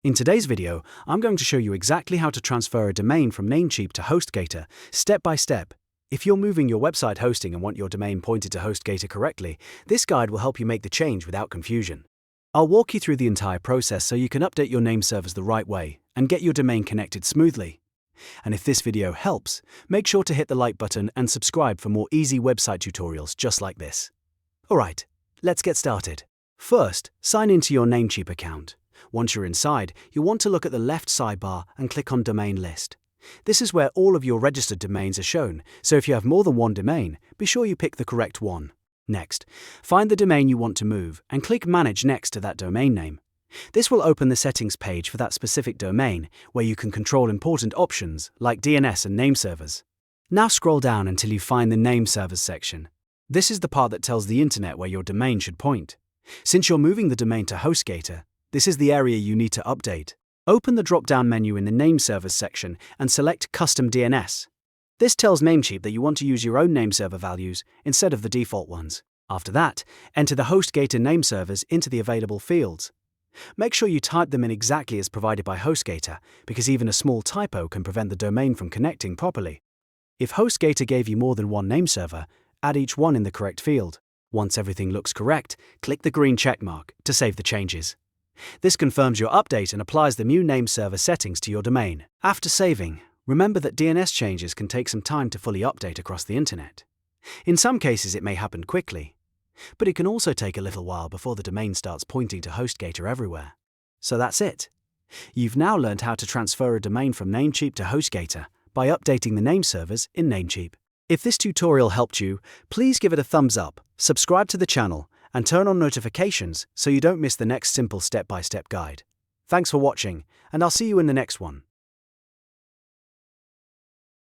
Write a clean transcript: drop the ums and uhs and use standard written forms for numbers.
In today's video, I'm going to show you exactly how to transfer a domain from Namecheap to HostGator, step by step. If you're moving your website hosting and want your domain pointed to HostGator correctly, this guide will help you make the change without confusion. I'll walk you through the entire process so you can update your name servers the right way and get your domain connected smoothly. And if this video helps, make sure to hit the like button and subscribe for more easy website tutorials just like this. Alright, let's get started. First, sign into your Namecheap account. Once you're inside, you'll want to look at the left sidebar and click on Domain List. This is where all of your registered domains are shown, so if you have more than one domain, be sure you pick the correct one. Next, find the domain you want to move and click Manage next to that domain name. This will open the settings page for that specific domain, where you can control important options like DNS and nameservers. Now scroll down until you find the Nameservers section. This is the part that tells the internet where your domain should point. Since you're moving the domain to HostGator, this is the area you need to update. Open the drop-down menu in the Nameservers section and select Custom DNS. This tells Namecheap that you want to use your own nameserver values instead of the default ones. After that, enter the HostGator nameservers into the available fields. Make sure you type them in exactly as provided by HostGator, because even a small typo can prevent the domain from connecting properly. If HostGator gave you more than one nameserver, add each one in the correct field. Once everything looks correct, click the green checkmark to save the changes. This confirms your update and applies the new nameserver settings to your domain. After saving, remember that DNS changes can take some time to fully update across the internet. In some cases it may happen quickly, but it can also take a little while before the domain starts pointing to HostGator everywhere. So that's it. You've now learned how to transfer a domain from Namecheap to HostGator by updating the nameservers in Namecheap. If this tutorial helped you, please give it a thumbs up, subscribe to the channel, and turn on notifications so you don't miss the next simple step-by-step guide. Thanks for watching, and I'll see you in the next one.